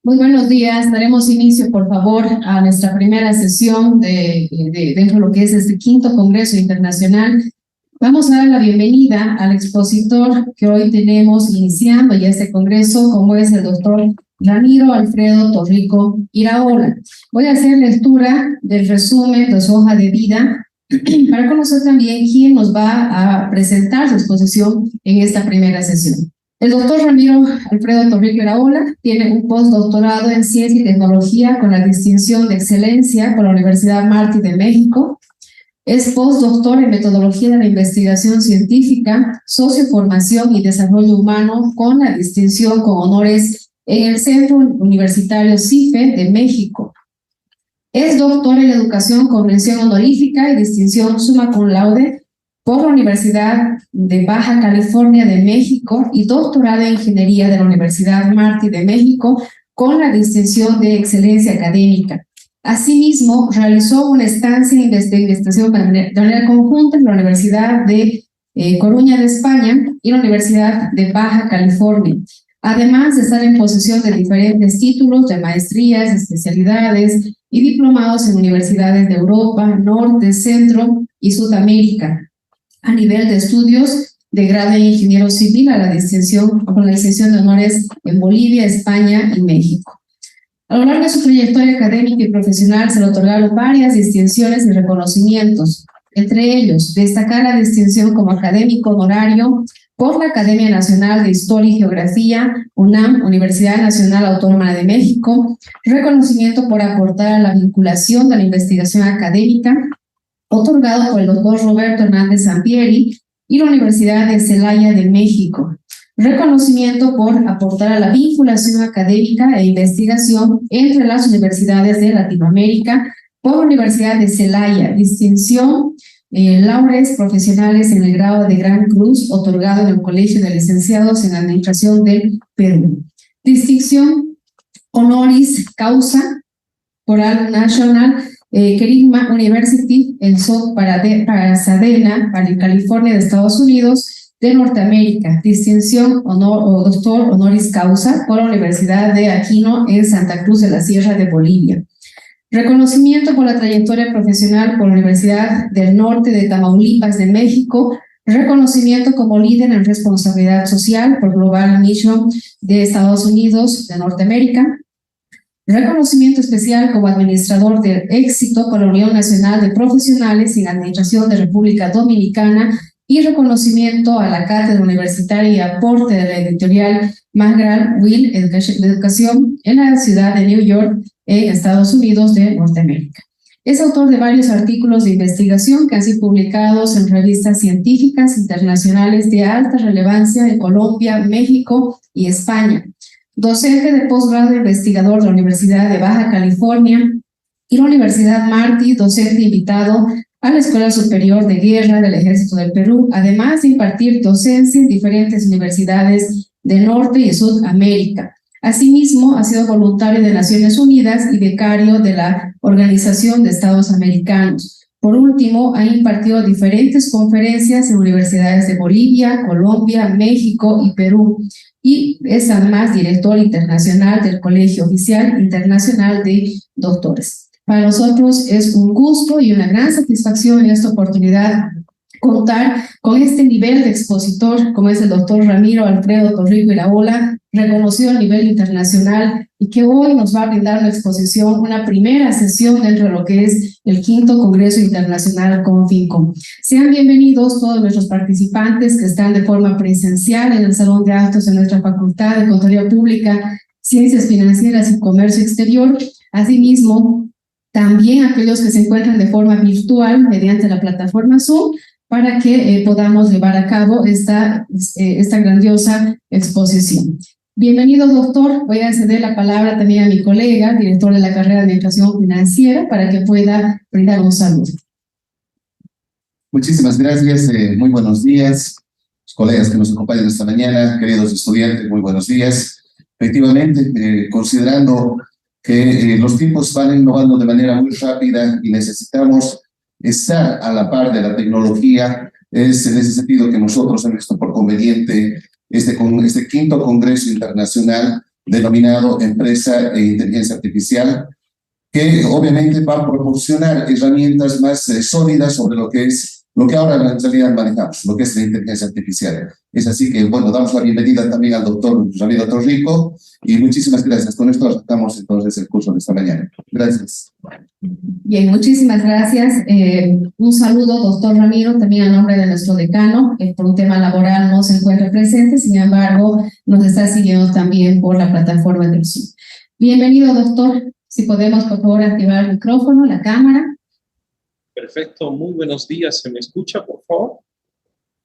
Muy buenos días. Daremos inicio, por favor, a nuestra primera sesión dentro de lo que es este quinto Congreso Internacional. Vamos a dar la bienvenida al expositor que hoy tenemos iniciando ya este congreso, como es el doctor Ramiro Alfredo Torrico Iraola. Voy a hacer lectura del resumen de su hoja de vida para conocer también quién nos va a presentar su exposición en esta primera sesión. El doctor Ramiro Alfredo Torrico Iraola tiene un postdoctorado en Ciencia y Tecnología con la distinción de excelencia por la Universidad Martí de México. Es postdoctor en Metodología de la Investigación Científica, Socioformación y Desarrollo Humano con la distinción con honores en el Centro Universitario CIFE de México. Es doctor en Educación con mención honorífica y distinción summa cum laude por la Universidad de Baja California de México y doctorado en Ingeniería de la Universidad Martí de México con la distinción de excelencia académica. Asimismo, realizó una estancia de investigación de manera conjunta en la Universidad de Coruña de España y la Universidad de Baja California, además de estar en posesión de diferentes títulos de maestrías, especialidades y diplomados en universidades de Europa, Norte, Centro y Sudamérica, a nivel de estudios de grado en ingeniero civil con la distinción de honores en Bolivia, España y México. A lo largo de su trayectoria académica y profesional se le otorgaron varias distinciones y reconocimientos, entre ellos destacar la distinción como académico honorario por la Academia Nacional de Historia y Geografía, UNAM, Universidad Nacional Autónoma de México, reconocimiento por aportar a la vinculación de la investigación académica, otorgado por el doctor Roberto Hernández Sampieri y la Universidad de Celaya de México. Reconocimiento por aportar a la vinculación académica e investigación entre las universidades de Latinoamérica por la Universidad de Celaya. Distinción, laureles profesionales en el grado de Gran Cruz, otorgado en el Colegio de Licenciados en Administración del Perú. Distinción honoris causa por Al National Kerigma University en Pasadena, California de Estados Unidos de Norteamérica. Distinción doctor honoris causa por la Universidad de Aquino en Santa Cruz de la Sierra de Bolivia. Reconocimiento por la trayectoria profesional por la Universidad del Norte de Tamaulipas de México. Reconocimiento como líder en responsabilidad social por Global Mission de Estados Unidos de Norteamérica. Reconocimiento especial como administrador del éxito por la Unión Nacional de Profesionales en Administración de República Dominicana y reconocimiento a la cátedra universitaria y aporte de la editorial McGraw-Hill de Educación en la ciudad de New York, en Estados Unidos de Norteamérica. Es autor de varios artículos de investigación que han sido publicados en revistas científicas internacionales de alta relevancia de Colombia, México y España. Docente de posgrado investigador de la Universidad de Baja California y la Universidad Martí, docente invitado a la Escuela Superior de Guerra del Ejército del Perú, además de impartir docencia en diferentes universidades de Norte y Sudamérica. Asimismo, ha sido voluntario de Naciones Unidas y becario de la Organización de Estados Americanos. Por último, ha impartido diferentes conferencias en universidades de Bolivia, Colombia, México y Perú, y es además director internacional del Colegio Oficial Internacional de Doctores. Para nosotros es un gusto y una gran satisfacción en esta oportunidad contar con este nivel de expositor como es el doctor Ramiro Alfredo Torrico Iraola, reconocido a nivel internacional y que hoy nos va a brindar una exposición, una primera sesión dentro de lo que es el quinto Congreso Internacional CONFINCOM. Sean bienvenidos todos nuestros participantes que están de forma presencial en el Salón de Actos de nuestra Facultad de Contaduría Pública, Ciencias Financieras y Comercio Exterior. Asimismo, también aquellos que se encuentran de forma virtual mediante la plataforma Zoom, para que podamos llevar a cabo esta grandiosa exposición. Bienvenido, doctor. Voy a ceder la palabra también a mi colega, director de la carrera de Administración Financiera, para que pueda brindar un saludo. Muchísimas gracias. Muy buenos días, colegas que nos acompañan esta mañana, queridos estudiantes, muy buenos días. Efectivamente, considerando que los tiempos van innovando de manera muy rápida y necesitamos estar a la par de la tecnología, es en ese sentido que nosotros hemos visto por conveniente este quinto Congreso Internacional denominado Empresa e Inteligencia Artificial, que obviamente va a proporcionar herramientas más sólidas sobre lo que ahora en realidad manejamos, lo que es la inteligencia artificial. Es así que, bueno, damos la bienvenida también al doctor Ramiro Torrico y muchísimas gracias. Con esto arrancamos entonces el curso de esta mañana. Gracias. Bien, muchísimas gracias. Un saludo, doctor Ramiro, también a nombre de nuestro decano, que por un tema laboral no se encuentra presente, sin embargo, nos está siguiendo también por la plataforma del Zoom. Bienvenido, doctor. Si podemos, por favor, activar el micrófono, la cámara. Perfecto, muy buenos días. ¿Se me escucha, por favor?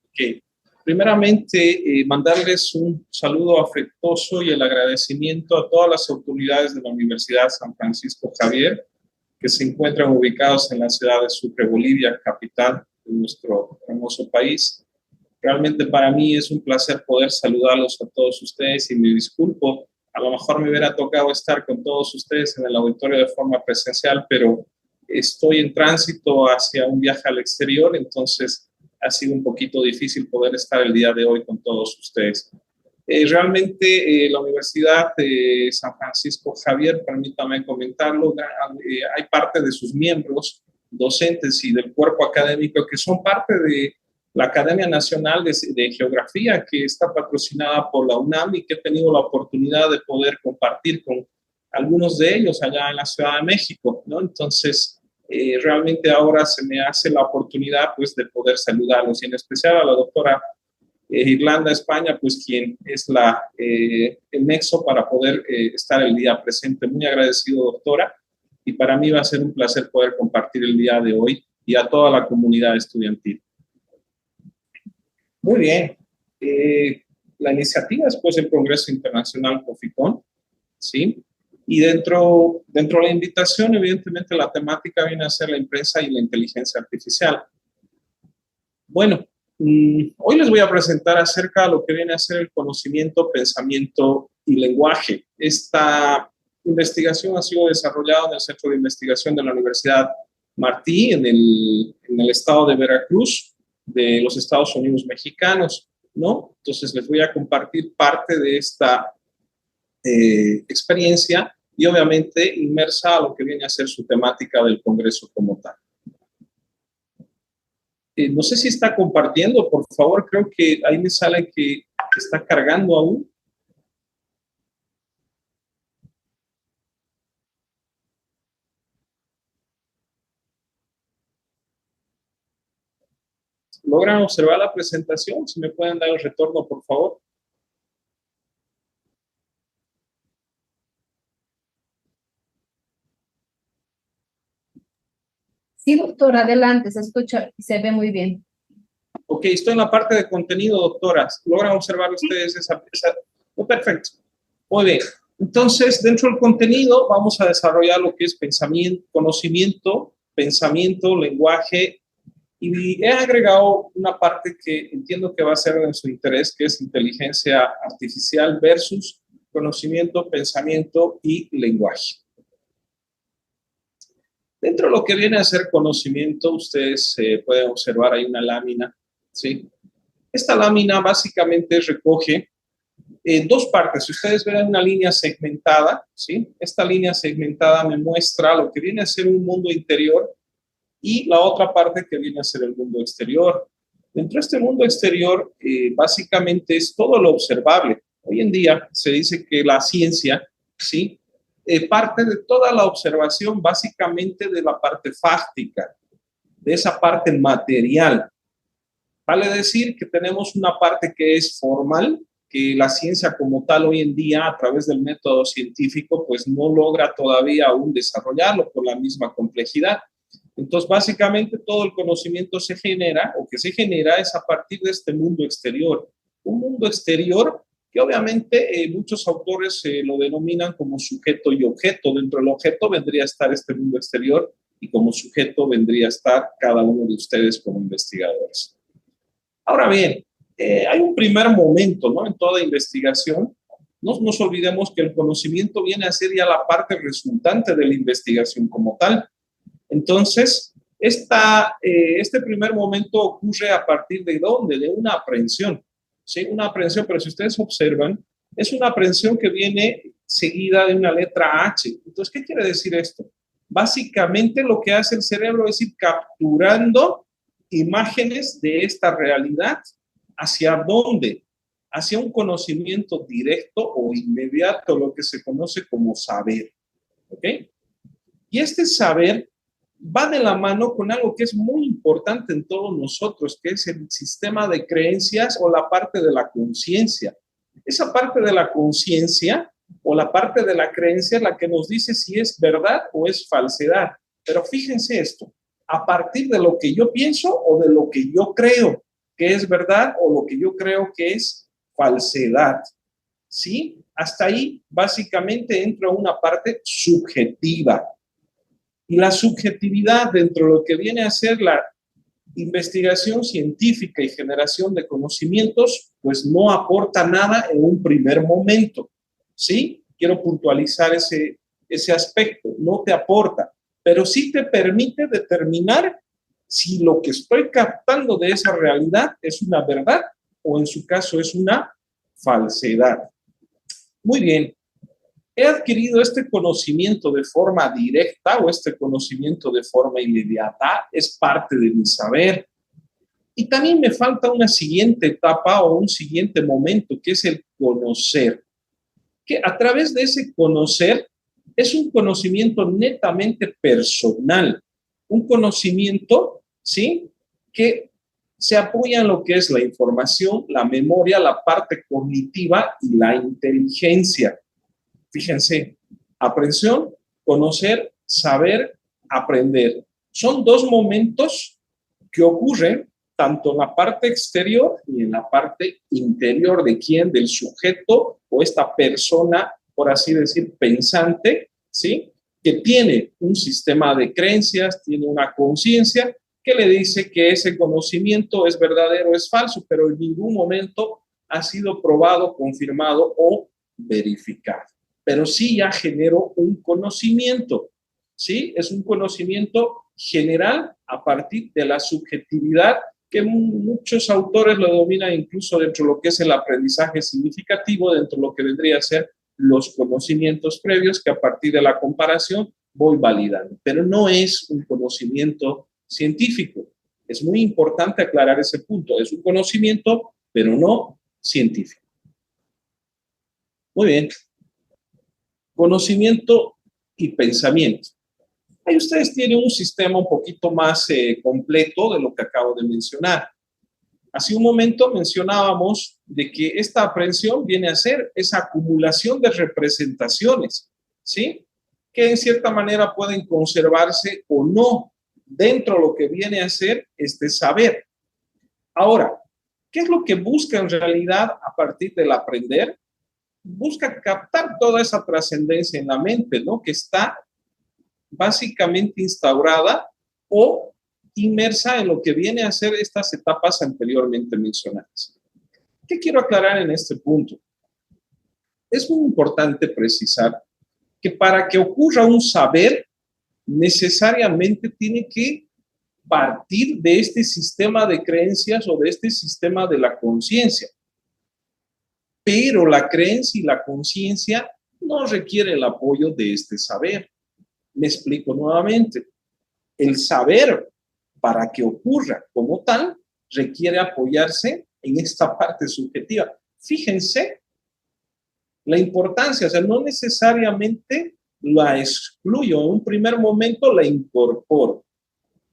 Okay. Primeramente, mandarles un saludo afectuoso y el agradecimiento a todas las autoridades de la Universidad San Francisco Javier, que se encuentran ubicados en la ciudad de Sucre, Bolivia, capital de nuestro hermoso país. Realmente para mí es un placer poder saludarlos a todos ustedes y me disculpo, a lo mejor me hubiera tocado estar con todos ustedes en el auditorio de forma presencial, pero estoy en tránsito hacia un viaje al exterior, entonces ha sido un poquito difícil poder estar el día de hoy con todos ustedes. Realmente la Universidad de San Francisco Javier, permítame comentarlo, hay parte de sus miembros docentes y del cuerpo académico que son parte de la Academia Nacional de Geografía, que está patrocinada por la UNAM y que he tenido la oportunidad de poder compartir con algunos de ellos allá en la Ciudad de México, ¿no? Entonces, realmente ahora se me hace la oportunidad, pues, de poder saludarlos, y en especial a la doctora Irlanda España, pues, quien es el nexo para poder estar el día presente. Muy agradecido, doctora, y para mí va a ser un placer poder compartir el día de hoy y a toda la comunidad estudiantil. Muy bien. La iniciativa es, pues, el Congreso Internacional COFICON, ¿sí? Y dentro de la invitación, evidentemente, la temática viene a ser la empresa y la inteligencia artificial. Bueno, hoy les voy a presentar acerca de lo que viene a ser el conocimiento, pensamiento y lenguaje. Esta investigación ha sido desarrollada en el Centro de Investigación de la Universidad Martí, en el estado de Veracruz, de los Estados Unidos mexicanos, ¿no? Entonces les voy a compartir parte de esta experiencia y obviamente inmersa a lo que viene a ser su temática del Congreso como tal. No sé si está compartiendo, por favor, creo que ahí me sale que está cargando aún. ¿Logran observar la presentación? Si me pueden dar el retorno, por favor. Sí, doctor, adelante, se escucha y se ve muy bien. Ok, estoy en la parte de contenido, doctoras. ¿Logran observar ustedes esa? Oh, perfecto. Muy bien. Entonces, dentro del contenido vamos a desarrollar lo que es pensamiento, conocimiento, pensamiento, lenguaje, y he agregado una parte que entiendo que va a ser de su interés, que es inteligencia artificial versus conocimiento, pensamiento y lenguaje. Dentro de lo que viene a ser conocimiento, ustedes pueden observar ahí una lámina, ¿sí? Esta lámina básicamente recoge dos partes. Si ustedes ven una línea segmentada, ¿sí? Esta línea segmentada me muestra lo que viene a ser un mundo interior y la otra parte que viene a ser el mundo exterior. Dentro de este mundo exterior, básicamente es todo lo observable. Hoy en día se dice que la ciencia, ¿sí? Parte de toda la observación básicamente de la parte fáctica, de esa parte material. Vale decir que tenemos una parte que es formal, que la ciencia como tal hoy en día a través del método científico pues no logra todavía aún desarrollarlo por la misma complejidad. Entonces básicamente todo el conocimiento se genera o que se genera es a partir de este mundo exterior. Un mundo exterior que obviamente muchos autores lo denominan como sujeto y objeto. Dentro del objeto vendría a estar este mundo exterior y como sujeto vendría a estar cada uno de ustedes como investigadores. Ahora bien, hay un primer momento, ¿no? En toda investigación, no nos olvidemos que el conocimiento viene a ser ya la parte resultante de la investigación como tal. Entonces, este primer momento ocurre a partir de ¿dónde? De una aprehensión. ¿Sí? Una aprehensión, pero si ustedes observan, Es una aprehensión que viene seguida de una letra H. Entonces, ¿qué quiere decir esto? Básicamente lo que hace el cerebro es ir capturando imágenes de esta realidad. ¿Hacia dónde? Hacia un conocimiento directo o inmediato, lo que se conoce como saber. ¿Ok? Y este saber va de la mano con algo que es muy importante en todos nosotros, que es el sistema de creencias o la parte de la conciencia. Esa parte de la conciencia o la parte de la creencia es la que nos dice si es verdad o es falsedad. Pero fíjense esto, a partir de lo que yo pienso o de lo que yo creo que es verdad o lo que yo creo que es falsedad. ¿Sí? Hasta ahí básicamente entra una parte subjetiva. Y la subjetividad dentro de lo que viene a ser la investigación científica y generación de conocimientos, pues no aporta nada en un primer momento. ¿Sí? Quiero puntualizar ese aspecto. No te aporta, pero sí te permite determinar si lo que estoy captando de esa realidad es una verdad o en su caso es una falsedad. Muy bien. He adquirido este conocimiento de forma directa o este conocimiento de forma inmediata, es parte de mi saber. Y también me falta una siguiente etapa o un siguiente momento, que es el conocer. Que a través de ese conocer es un conocimiento netamente personal, un conocimiento, ¿sí?, que se apoya en lo que es la información, la memoria, la parte cognitiva y la inteligencia. Fíjense, aprehensión, conocer, saber, aprender. Son dos momentos que ocurren tanto en la parte exterior y en la parte interior de quién, del sujeto o esta persona, por así decir, pensante, ¿sí? Que tiene un sistema de creencias, tiene una conciencia que le dice que ese conocimiento es verdadero o es falso, pero en ningún momento ha sido probado, confirmado o verificado. Pero sí ya generó un conocimiento, ¿sí? Es un conocimiento general a partir de la subjetividad que muchos autores lo dominan incluso dentro de lo que es el aprendizaje significativo, dentro de lo que vendría a ser los conocimientos previos que a partir de la comparación voy validando. Pero no es un conocimiento científico. Es muy importante aclarar ese punto. Es un conocimiento, pero no científico. Muy bien. Conocimiento y pensamiento. Ahí ustedes tienen un sistema un poquito más completo de lo que acabo de mencionar. Hace un momento mencionábamos de que esta aprehensión viene a ser esa acumulación de representaciones, ¿sí? Que en cierta manera pueden conservarse o no dentro de lo que viene a ser este saber. Ahora, ¿qué es lo que busca en realidad a partir del aprender? Busca captar toda esa trascendencia en la mente, ¿no? Que está básicamente instaurada o inmersa en lo que viene a ser estas etapas anteriormente mencionadas. ¿Qué quiero aclarar en este punto? Es muy importante precisar que para que ocurra un saber, necesariamente tiene que partir de este sistema de creencias o de este sistema de la conciencia. Pero la creencia y la conciencia no requiere el apoyo de este saber. Me explico nuevamente. El saber, para que ocurra como tal, requiere apoyarse en esta parte subjetiva. Fíjense la importancia, o sea, no necesariamente la excluyo, en un primer momento la incorporo.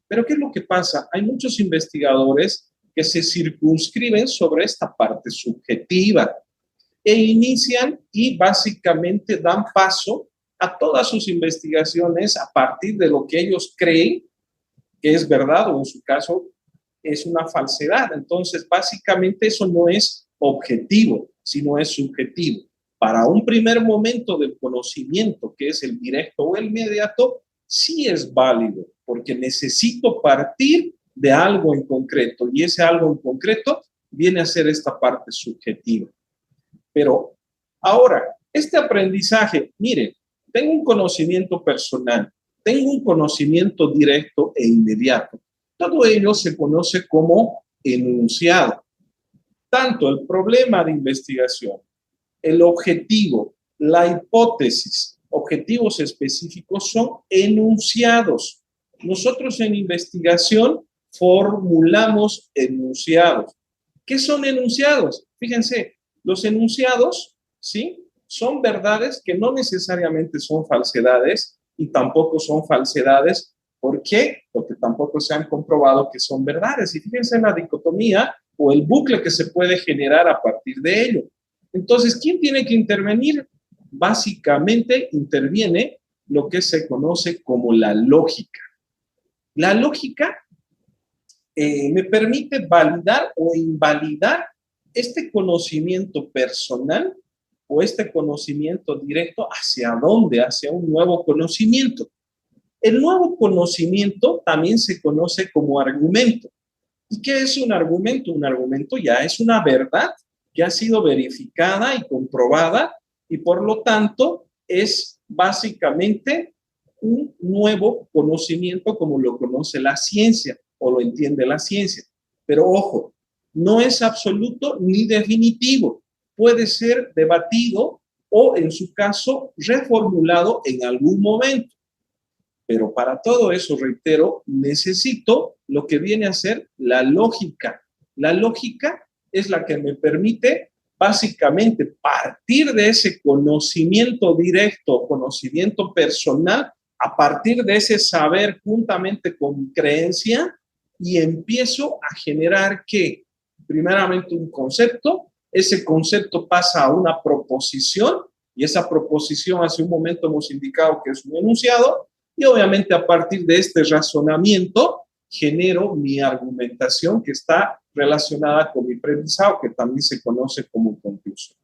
Pero ¿qué es lo que pasa? Hay muchos investigadores que se circunscriben sobre esta parte subjetiva e inician y básicamente dan paso a todas sus investigaciones a partir de lo que ellos creen que es verdad o en su caso es una falsedad. Entonces, básicamente eso no es objetivo, sino es subjetivo. Para un primer momento del conocimiento, que es el directo o el inmediato, sí es válido, porque necesito partir de algo en concreto y ese algo en concreto viene a ser esta parte subjetiva. Pero ahora, este aprendizaje, miren, tengo un conocimiento personal, tengo un conocimiento directo e inmediato. Todo ello se conoce como enunciado. Tanto el problema de investigación el objetivo, la hipótesis, objetivos específicos son enunciados. Nosotros en investigación formulamos enunciados. ¿Qué son enunciados? Fíjense, los enunciados, ¿sí?, son verdades que no necesariamente son falsedades y tampoco son falsedades. ¿Por qué? Porque tampoco se han comprobado que son verdades. Y fíjense en la dicotomía o el bucle que se puede generar a partir de ello. Entonces, ¿quién tiene que intervenir? Básicamente interviene lo que se conoce como la lógica. La lógica me permite validar o invalidar este conocimiento personal o este conocimiento directo. ¿Hacia dónde? Hacia un nuevo conocimiento. El nuevo conocimiento también se conoce como argumento. ¿Y qué es un argumento? Un argumento ya es una verdad que ha sido verificada y comprobada y por lo tanto es básicamente un nuevo conocimiento como lo conoce la ciencia o lo entiende la ciencia. Pero ojo, no es absoluto ni definitivo. Puede ser debatido o en su caso reformulado en algún momento. Pero para todo eso, reitero, necesito lo que viene a ser la lógica. La lógica es la que me permite básicamente partir de ese conocimiento directo, conocimiento personal, a partir de ese saber juntamente con mi creencia y empiezo a generar ¿qué? Primeramente un concepto, ese concepto pasa a una proposición y esa proposición hace un momento hemos indicado que es un enunciado. Y obviamente a partir de este razonamiento genero mi argumentación que está relacionada con mi premisado, que también se conoce como conclusión.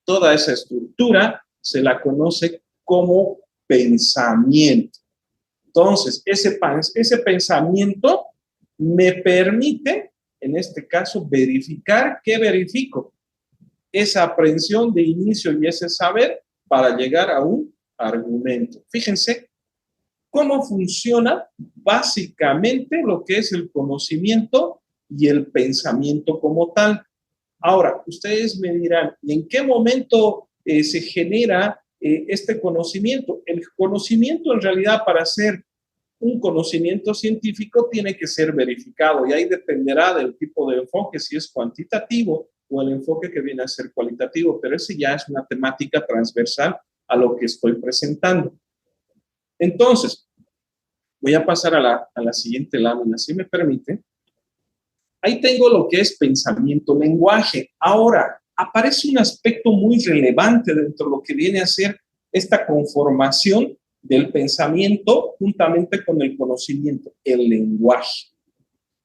Toda esa estructura se la conoce como pensamiento. Entonces, ese pensamiento me permite, en este caso, verificar. ¿Qué verifico? Esa aprehensión de inicio y ese saber para llegar a un argumento. Fíjense cómo funciona básicamente lo que es el conocimiento y el pensamiento como tal. Ahora, ustedes me dirán, ¿y en qué momento se genera este conocimiento? El conocimiento en realidad para ser un conocimiento científico tiene que ser verificado y ahí dependerá del tipo de enfoque, si es cuantitativo o el enfoque que viene a ser cualitativo, pero ese ya es una temática transversal a lo que estoy presentando. Entonces, voy a pasar a la siguiente lámina, si me permite. Ahí tengo lo que es pensamiento-lenguaje. Ahora, aparece un aspecto muy relevante dentro de lo que viene a ser esta conformación del pensamiento juntamente con el conocimiento, el lenguaje,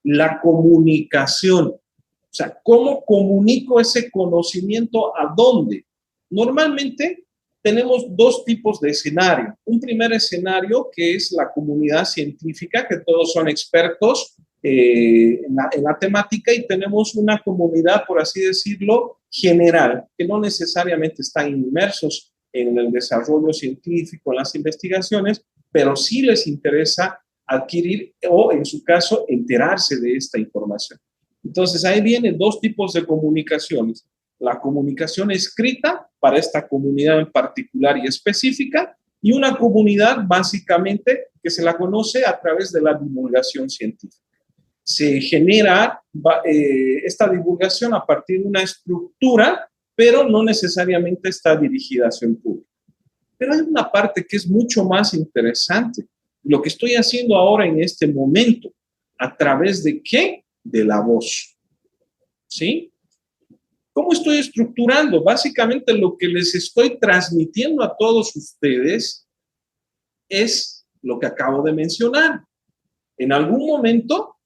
la comunicación. O sea, ¿cómo comunico ese conocimiento a dónde? Normalmente tenemos dos tipos de escenario. Un primer escenario que es la comunidad científica, que todos son expertos en la temática, y tenemos una comunidad, por así decirlo, general, que no necesariamente están inmersos en el desarrollo científico, en las investigaciones, pero sí les interesa adquirir o, en su caso, enterarse de esta información. Entonces, ahí vienen dos tipos de comunicaciones. La comunicación escrita para esta comunidad en particular y específica, y una comunidad básicamente que se la conoce a través de la divulgación científica. Se genera esta divulgación a partir de una estructura, pero no necesariamente está dirigida hacia el público. Pero hay una parte que es mucho más interesante. Lo que estoy haciendo ahora en este momento, ¿a través de qué? De la voz. ¿Sí? ¿Cómo estoy estructurando? Básicamente lo que les estoy transmitiendo a todos ustedes es lo que acabo de mencionar. En algún momento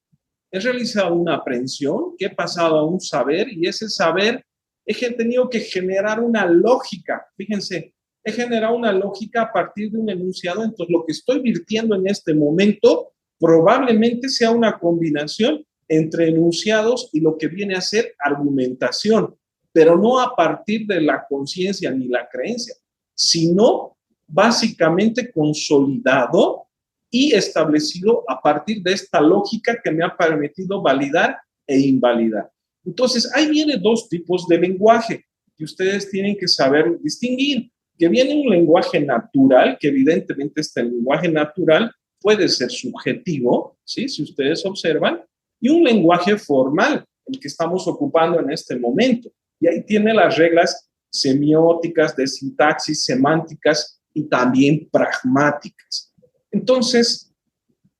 he realizado una aprehensión, que he pasado a un saber, y ese saber he tenido que generar una lógica. Fíjense, he generado una lógica a partir de un enunciado. Entonces, lo que estoy virtiendo en este momento probablemente sea una combinación entre enunciados y lo que viene a ser argumentación, pero no a partir de la conciencia ni la creencia, sino básicamente consolidado y establecido a partir de esta lógica que me ha permitido validar e invalidar. Entonces, ahí vienen dos tipos de lenguaje. que ustedes tienen que saber distinguir, que viene un lenguaje natural, que evidentemente este lenguaje natural puede ser subjetivo, ¿sí? Si ustedes observan, y un lenguaje formal, el que estamos ocupando en este momento. Y ahí tiene las reglas semióticas, de sintaxis, semánticas y también pragmáticas. Entonces,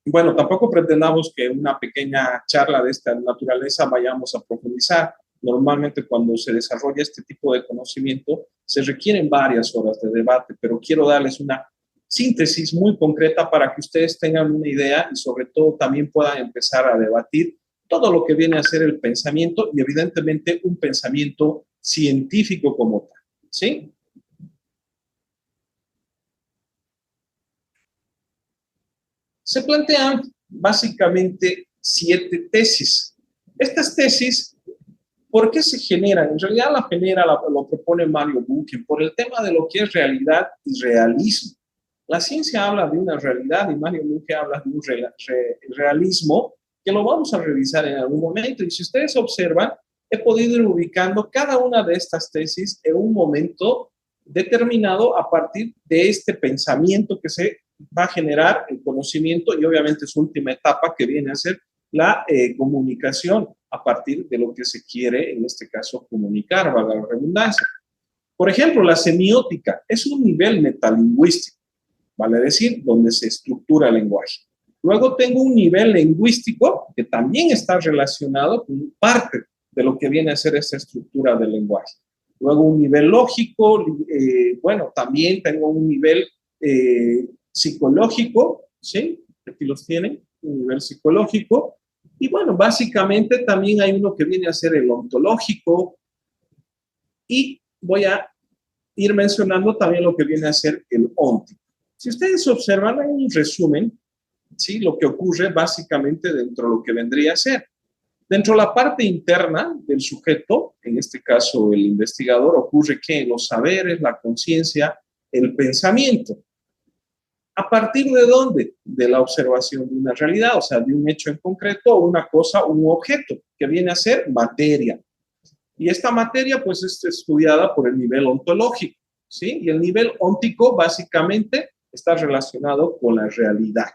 bueno, tampoco pretendamos que en una pequeña charla de esta naturaleza vayamos a profundizar. Normalmente cuando se desarrolla este tipo de conocimiento se requieren varias horas de debate, pero quiero darles una síntesis muy concreta para que ustedes tengan una idea y sobre todo también puedan empezar a debatir todo lo que viene a ser el pensamiento y evidentemente un pensamiento científico como tal, ¿sí? Se plantean básicamente 7 tesis. Estas tesis, ¿por qué se generan? En realidad lo propone Mario Buchen por el tema de lo que es realidad y realismo. La ciencia habla de una realidad y Mario Buchen habla de un realismo que lo vamos a revisar en algún momento. Y si ustedes observan, he podido ir ubicando cada una de estas tesis en un momento determinado a partir de este pensamiento que se va a generar el conocimiento y obviamente su última etapa que viene a ser la comunicación a partir de lo que se quiere, en este caso, comunicar, valga la redundancia. Por ejemplo, la semiótica es un nivel metalingüístico, vale decir, donde se estructura el lenguaje. Luego tengo un nivel lingüístico que también está relacionado con parte de lo que viene a ser esta estructura del lenguaje. Luego un nivel lógico, bueno, también tengo un nivel psicológico, ¿sí? Aquí los tienen, un nivel psicológico. Y bueno, básicamente también hay uno que viene a ser el ontológico. Y voy a ir mencionando también lo que viene a ser el óntico. Si ustedes observan, hay un resumen, ¿sí? Lo que ocurre básicamente dentro de lo que vendría a ser. Dentro de la parte interna del sujeto, en este caso el investigador, ocurre que los saberes, la conciencia, el pensamiento. ¿A partir de dónde? De la observación de una realidad, o sea, de un hecho en concreto, una cosa, un objeto, que viene a ser materia. Y esta materia, pues, es estudiada por el nivel ontológico, ¿sí? Y el nivel óntico, básicamente, está relacionado con la realidad.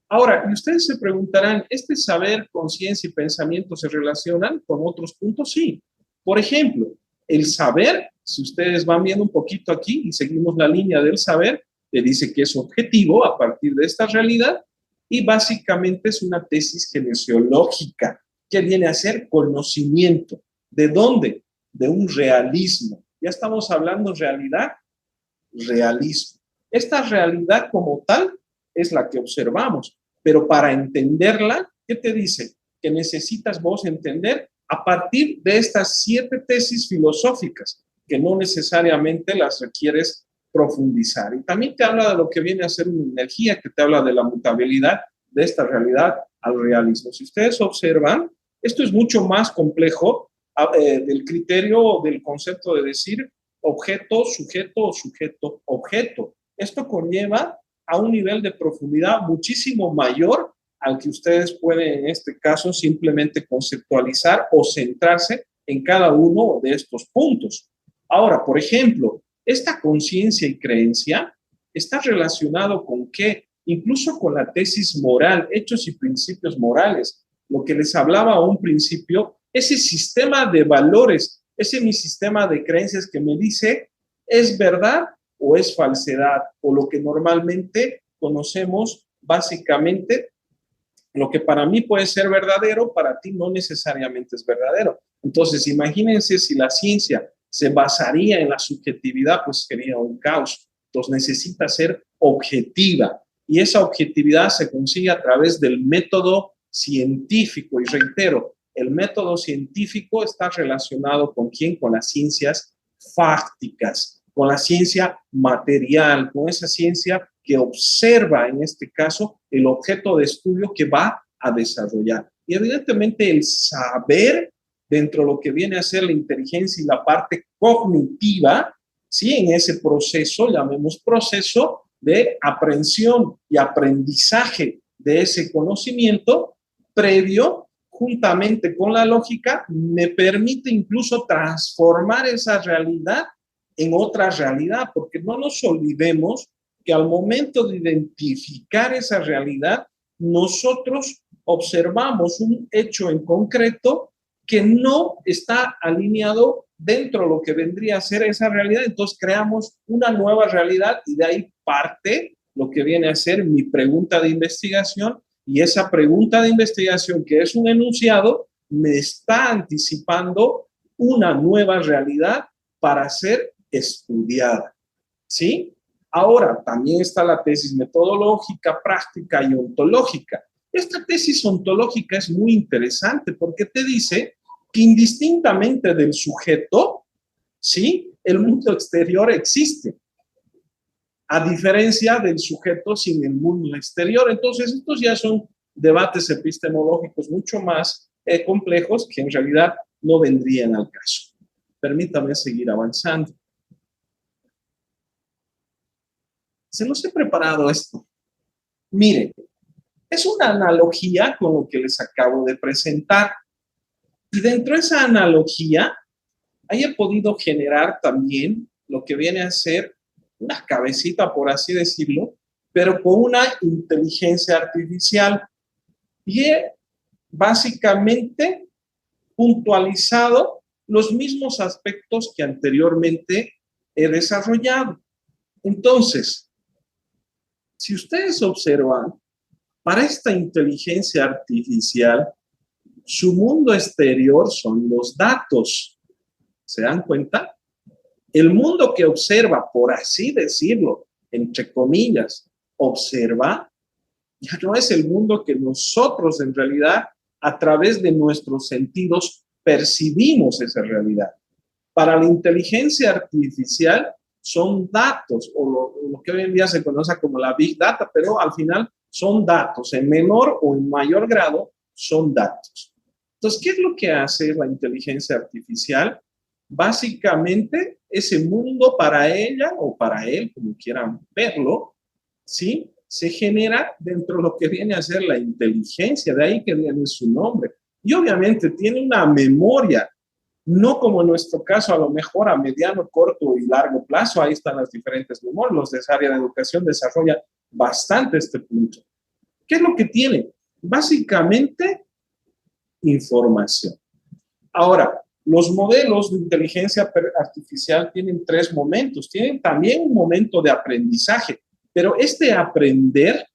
Ahora, y ustedes se preguntarán, ¿este saber, conciencia y pensamiento se relacionan con otros puntos? Sí. Por ejemplo, el saber, si ustedes van viendo un poquito aquí y seguimos la línea del saber, le dice que es objetivo a partir de esta realidad y básicamente es una tesis genesiológica que viene a ser conocimiento. ¿De dónde? De un realismo. Ya estamos hablando de realidad, realismo. Esta realidad como tal es la que observamos, pero para entenderla, ¿qué te dice? Que necesitas vos entender a partir de estas 7 tesis filosóficas, que no necesariamente las requieres profundizar. Y también te habla de lo que viene a ser una energía, que te habla de la mutabilidad de esta realidad al realismo. Si ustedes observan, esto es mucho más complejo del criterio, del concepto de decir objeto, sujeto, sujeto, objeto. Esto conlleva a un nivel de profundidad muchísimo mayor al que ustedes pueden, en este caso, simplemente conceptualizar o centrarse en cada uno de estos puntos. Ahora, por ejemplo, esta conciencia y creencia está relacionado con qué, incluso con la tesis moral, hechos y principios morales. Lo que les hablaba a un principio, ese sistema de valores, ese mi sistema de creencias que me dice, ¿es verdad o es falsedad? O lo que normalmente conocemos básicamente, lo que para mí puede ser verdadero, para ti no necesariamente es verdadero. Entonces, imagínense si la ciencia se basaría en la subjetividad, pues sería un caos. Entonces, necesita ser objetiva. Y esa objetividad se consigue a través del método científico. Y reitero, el método científico está relacionado con ¿quién? Con las ciencias fácticas, con la ciencia material, con esa ciencia que observa, en este caso, el objeto de estudio que va a desarrollar. Y evidentemente el saber, dentro de lo que viene a ser la inteligencia y la parte cognitiva, ¿sí? En ese proceso, llamemos proceso de aprehensión y aprendizaje de ese conocimiento previo juntamente con la lógica, me permite incluso transformar esa realidad en otra realidad, porque no nos olvidemos que al momento de identificar esa realidad, nosotros observamos un hecho en concreto que no está alineado dentro de lo que vendría a ser esa realidad, entonces creamos una nueva realidad y de ahí parte lo que viene a ser mi pregunta de investigación, y esa pregunta de investigación, que es un enunciado, me está anticipando una nueva realidad para ser estudiada, ¿sí? Ahora, también está la tesis metodológica, práctica y ontológica. Esta tesis ontológica es muy interesante porque te dice que indistintamente del sujeto, ¿sí?, el mundo exterior existe, a diferencia del sujeto sin el mundo exterior. Entonces, estos ya son debates epistemológicos mucho más complejos que en realidad no vendrían al caso. Permítame seguir avanzando. Se los he preparado esto. Miren, es una analogía con lo que les acabo de presentar. Y dentro de esa analogía, he podido generar también lo que viene a ser una cabecita, por así decirlo, pero con una inteligencia artificial. Y he básicamente puntualizado los mismos aspectos que anteriormente he desarrollado. Entonces, si ustedes observan, para esta inteligencia artificial, su mundo exterior son los datos. ¿Se dan cuenta? El mundo que observa, por así decirlo, entre comillas, observa, ya no es el mundo que nosotros en realidad, a través de nuestros sentidos, percibimos esa realidad. Para la inteligencia artificial son datos, o lo que hoy en día se conoce como la Big Data, pero al final son datos, en menor o en mayor grado son datos. Entonces, ¿qué es lo que hace la inteligencia artificial? Básicamente, ese mundo para ella o para él, como quieran verlo, ¿sí?, se genera dentro de lo que viene a ser la inteligencia, de ahí que viene su nombre. Y obviamente tiene una memoria, no como en nuestro caso, a lo mejor a mediano, corto y largo plazo, ahí están las diferentes memorias, los de esa área de educación desarrolla bastante este punto. ¿Qué es lo que tiene? Básicamente, información. Ahora, los modelos de inteligencia artificial tienen tres momentos. Tienen también un momento de aprendizaje, pero este aprender,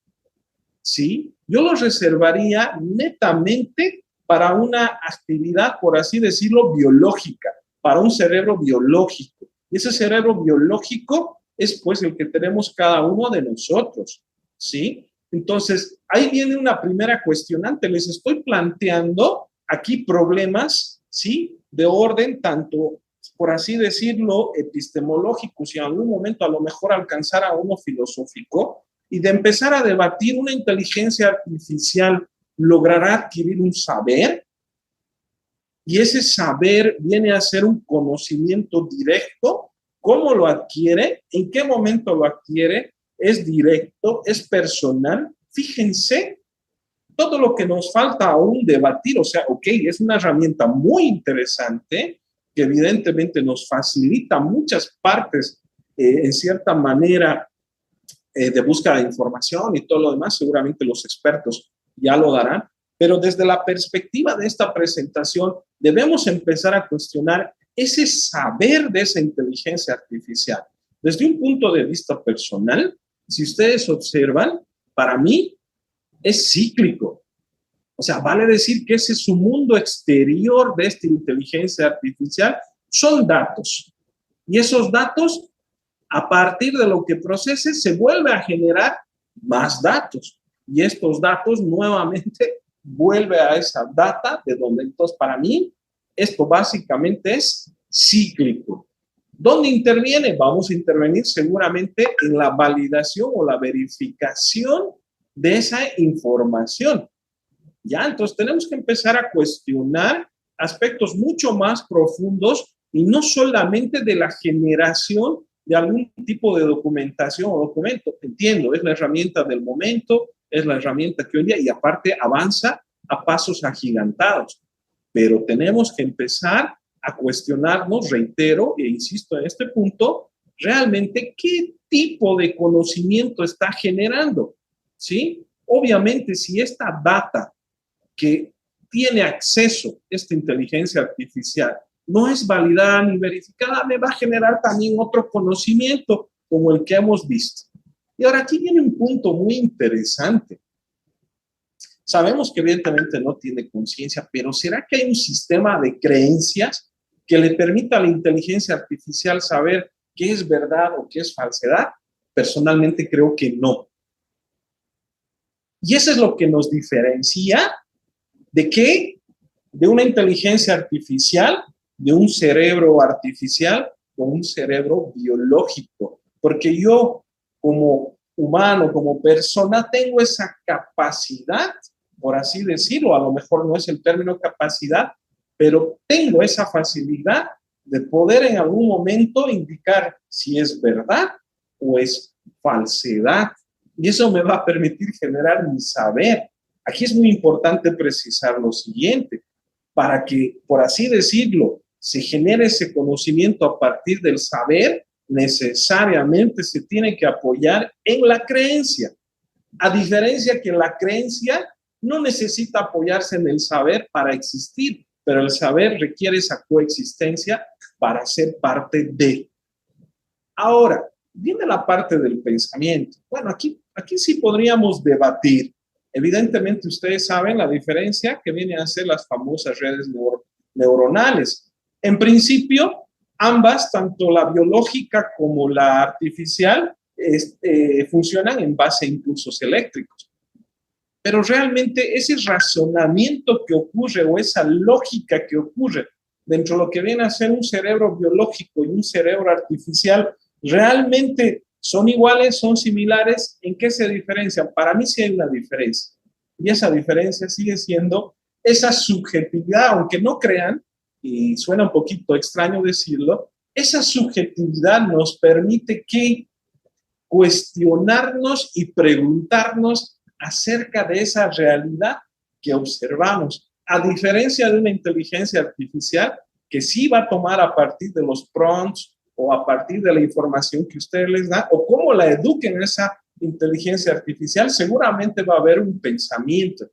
¿sí?, yo lo reservaría netamente para una actividad, por así decirlo, biológica, para un cerebro biológico. Y ese cerebro biológico es pues el que tenemos cada uno de nosotros, ¿sí? Entonces, ahí viene una primera cuestionante. Les estoy planteando aquí problemas, ¿sí?, de orden tanto, por así decirlo, epistemológico, si en algún momento a lo mejor alcanzar a uno filosófico, y de empezar a debatir, una inteligencia artificial logrará adquirir un saber, y ese saber viene a ser un conocimiento directo. ¿Cómo lo adquiere? ¿En qué momento lo adquiere? ¿Es directo? ¿Es personal? Fíjense todo lo que nos falta aún debatir. O sea, ok, es una herramienta muy interesante que evidentemente nos facilita muchas partes, en cierta manera, de búsqueda de información y todo lo demás. Seguramente los expertos ya lo darán, pero desde la perspectiva de esta presentación debemos empezar a cuestionar ese saber de esa inteligencia artificial. Desde un punto de vista personal, si ustedes observan, para mí es cíclico. O sea, vale decir que ese es su mundo exterior de esta inteligencia artificial, son datos. Y esos datos, a partir de lo que procese, se vuelve a generar más datos. Y estos datos nuevamente vuelve a esa data de donde, entonces, para mí, esto básicamente es cíclico. ¿Dónde interviene? Vamos a intervenir seguramente en la validación o la verificación de esa información. Ya, entonces tenemos que empezar a cuestionar aspectos mucho más profundos y no solamente de la generación de algún tipo de documentación o documento. Entiendo, es la herramienta del momento, es la herramienta que hoy día, y aparte avanza a pasos agigantados, pero tenemos que empezar a cuestionarnos, reitero e insisto en este punto, realmente qué tipo de conocimiento está generando, ¿sí? Obviamente, si esta data que tiene acceso esta inteligencia artificial no es validada ni verificada, me va a generar también otro conocimiento como el que hemos visto. Y ahora aquí viene un punto muy interesante. Sabemos que evidentemente no tiene conciencia, pero ¿será que hay un sistema de creencias que le permita a la inteligencia artificial saber qué es verdad o qué es falsedad? Personalmente creo que no. Y eso es lo que nos diferencia ¿de qué? De una inteligencia artificial, de un cerebro artificial con un cerebro biológico. Porque yo, como humano, como persona, tengo esa capacidad, por así decirlo, a lo mejor no es el término capacidad, pero tengo esa facilidad de poder en algún momento indicar si es verdad o es falsedad. Y eso me va a permitir generar mi saber. Aquí es muy importante precisar lo siguiente, para que, por así decirlo, se genere ese conocimiento a partir del saber, necesariamente se tiene que apoyar en la creencia, a diferencia que la creencia no necesita apoyarse en el saber para existir, pero el saber requiere esa coexistencia para ser parte de. Ahora, viene la parte del pensamiento. Bueno, aquí sí podríamos debatir. Evidentemente, ustedes saben la diferencia que vienen a ser las famosas redes neuronales. En principio, ambas, tanto la biológica como la artificial, funcionan en base a impulsos eléctricos. Pero realmente ese razonamiento que ocurre o esa lógica que ocurre dentro de lo que viene a ser un cerebro biológico y un cerebro artificial, realmente son iguales, son similares. ¿En qué se diferencian? Para mí sí hay una diferencia. Y esa diferencia sigue siendo esa subjetividad, aunque no crean, y suena un poquito extraño decirlo, esa subjetividad nos permite que cuestionarnos y preguntarnos acerca de esa realidad que observamos, a diferencia de una inteligencia artificial que sí va a tomar a partir de los prompts o a partir de la información que ustedes les dan o cómo la eduquen esa inteligencia artificial, seguramente va a haber un pensamiento,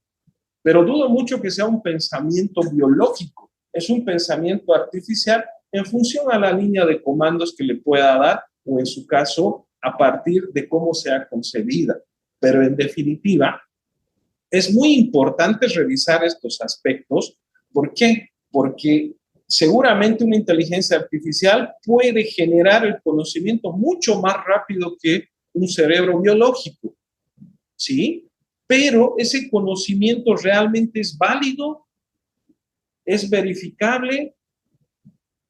pero dudo mucho que sea un pensamiento biológico, es un pensamiento artificial en función a la línea de comandos que le pueda dar o en su caso a partir de cómo sea concebida. Pero en definitiva, es muy importante revisar estos aspectos. ¿Por qué? Porque seguramente una inteligencia artificial puede generar el conocimiento mucho más rápido que un cerebro biológico, ¿sí? Pero ese conocimiento realmente es válido, es verificable,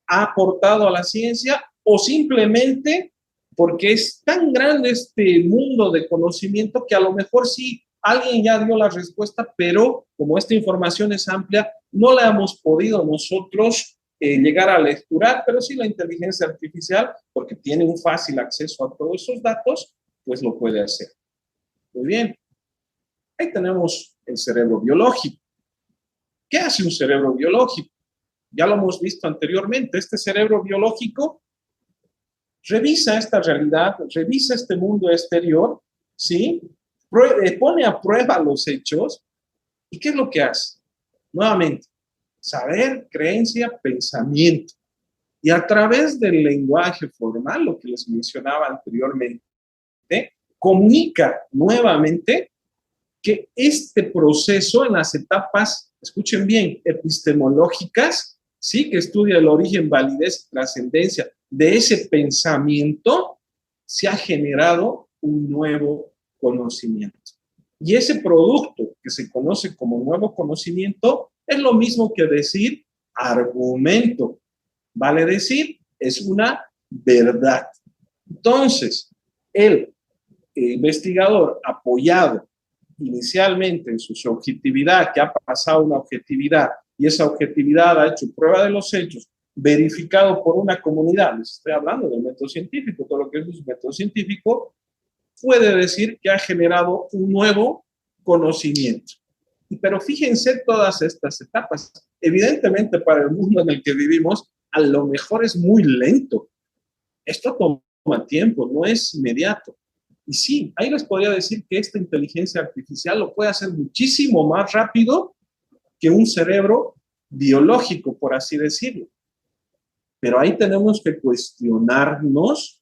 ha aportado a la ciencia o simplemente porque es tan grande este mundo de conocimiento que a lo mejor sí alguien ya dio la respuesta, pero como esta información es amplia, no la hemos podido nosotros llegar a lecturar, pero sí la inteligencia artificial, porque tiene un fácil acceso a todos esos datos, pues lo puede hacer. Muy bien. Ahí tenemos el cerebro biológico. ¿Qué hace un cerebro biológico? Ya lo hemos visto anteriormente. Este cerebro biológico revisa esta realidad, revisa este mundo exterior, ¿sí? Pone a prueba los hechos. ¿Y qué es lo que hace? Nuevamente, saber, creencia, pensamiento. Y a través del lenguaje formal, lo que les mencionaba anteriormente, comunica nuevamente que este proceso en las etapas, escuchen bien, epistemológicas, ¿sí? Que estudia el origen, validez y trascendencia de ese pensamiento, se ha generado un nuevo conocimiento. Y ese producto que se conoce como nuevo conocimiento es lo mismo que decir argumento. Vale decir, es una verdad. Entonces, el investigador apoyado inicialmente en su subjetividad, que ha pasado una objetividad y esa objetividad ha hecho prueba de los hechos, verificado por una comunidad, les estoy hablando del método científico, todo lo que es un método científico, puede decir que ha generado un nuevo conocimiento. Pero fíjense todas estas etapas. Evidentemente, para el mundo en el que vivimos, a lo mejor es muy lento. Esto toma tiempo, no es inmediato. Y sí, ahí les podría decir que esta inteligencia artificial lo puede hacer muchísimo más rápido que un cerebro biológico, por así decirlo. Pero ahí tenemos que cuestionarnos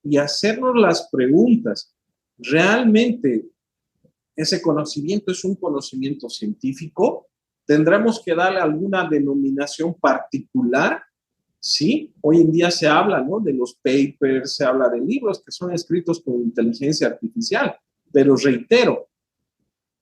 y hacernos las preguntas. ¿Realmente ese conocimiento es un conocimiento científico? ¿Tendremos que darle alguna denominación particular? Sí, hoy en día se habla, ¿no?, de los papers, se habla de libros que son escritos con inteligencia artificial, pero reitero,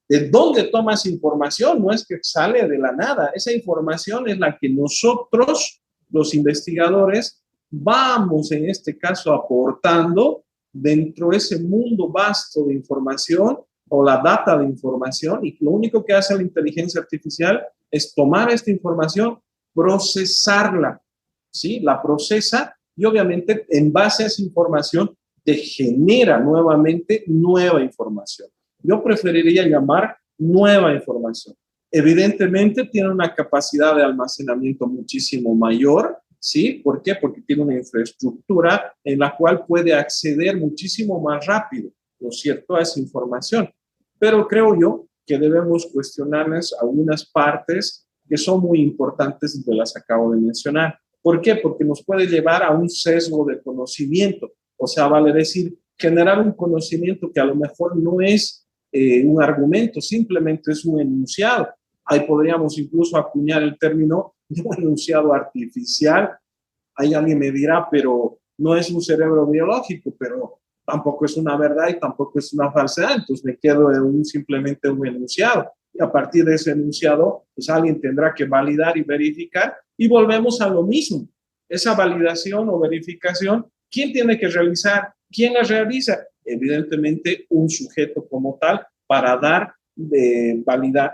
¿de dónde tomas información? No es que sale de la nada, esa información es la que nosotros, los investigadores, vamos en este caso aportando dentro de ese mundo vasto de información o la data de información, y lo único que hace la inteligencia artificial es tomar esta información, procesarla, ¿sí? La procesa y obviamente en base a esa información te genera nuevamente nueva información. Yo preferiría llamar nueva información. Evidentemente tiene una capacidad de almacenamiento muchísimo mayor, ¿sí? ¿Por qué? Porque tiene una infraestructura en la cual puede acceder muchísimo más rápido, ¿no es cierto?, a esa información. Pero creo yo que debemos cuestionarnos algunas partes que son muy importantes y que las acabo de mencionar. ¿Por qué? Porque nos puede llevar a un sesgo de conocimiento. O sea, vale decir, generar un conocimiento que a lo mejor no es un argumento, simplemente es un enunciado. Ahí podríamos incluso acuñar el término de un enunciado artificial. Ahí alguien me dirá, pero no es un cerebro biológico, pero tampoco es una verdad y tampoco es una falsedad. Entonces me quedo en simplemente un enunciado. Y a partir de ese enunciado, pues alguien tendrá que validar y verificar, y volvemos a lo mismo. Esa validación o verificación, ¿quién tiene que realizar? ¿Quién la realiza? Evidentemente un sujeto como tal para dar viabilidad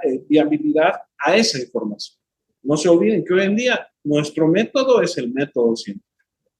a esa información. No se olviden que hoy en día nuestro método es el método científico.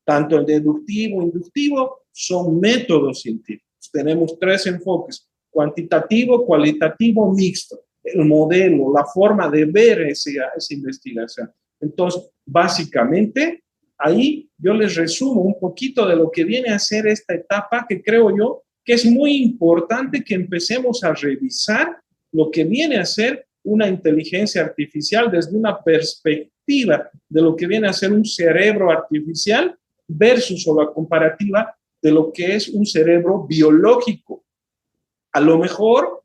Tanto el deductivo, inductivo, son métodos científicos. Tenemos tres enfoques: cuantitativo, cualitativo, mixto. El modelo, la forma de ver esa investigación. Entonces, básicamente, ahí yo les resumo un poquito de lo que viene a ser esta etapa, que creo yo que es muy importante que empecemos a revisar lo que viene a ser una inteligencia artificial desde una perspectiva de lo que viene a ser un cerebro artificial versus o la comparativa de lo que es un cerebro biológico. A lo mejor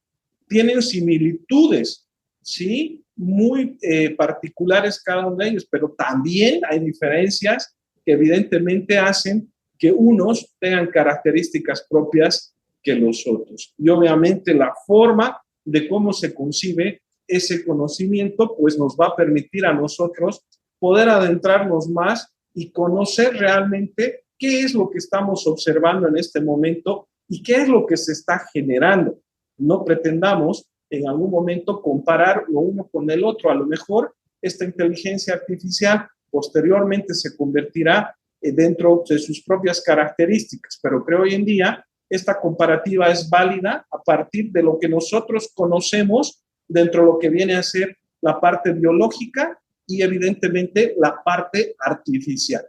tienen similitudes, ¿sí?, muy particulares cada uno de ellos, pero también hay diferencias que evidentemente hacen que unos tengan características propias que los otros. Y obviamente la forma de cómo se concibe ese conocimiento, pues nos va a permitir a nosotros poder adentrarnos más y conocer realmente qué es lo que estamos observando en este momento y qué es lo que se está generando. No pretendamos en algún momento comparar lo uno con el otro. A lo mejor esta inteligencia artificial posteriormente se convertirá dentro de sus propias características, pero creo hoy en día esta comparativa es válida a partir de lo que nosotros conocemos dentro de lo que viene a ser la parte biológica y evidentemente la parte artificial,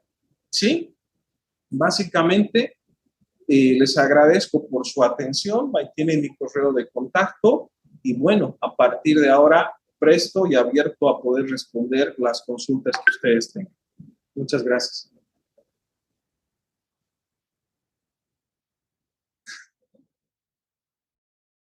¿sí? Básicamente, les agradezco por su atención. Ahí tienen mi correo de contacto y bueno, a partir de ahora presto y abierto a poder responder las consultas que ustedes tengan. Muchas gracias.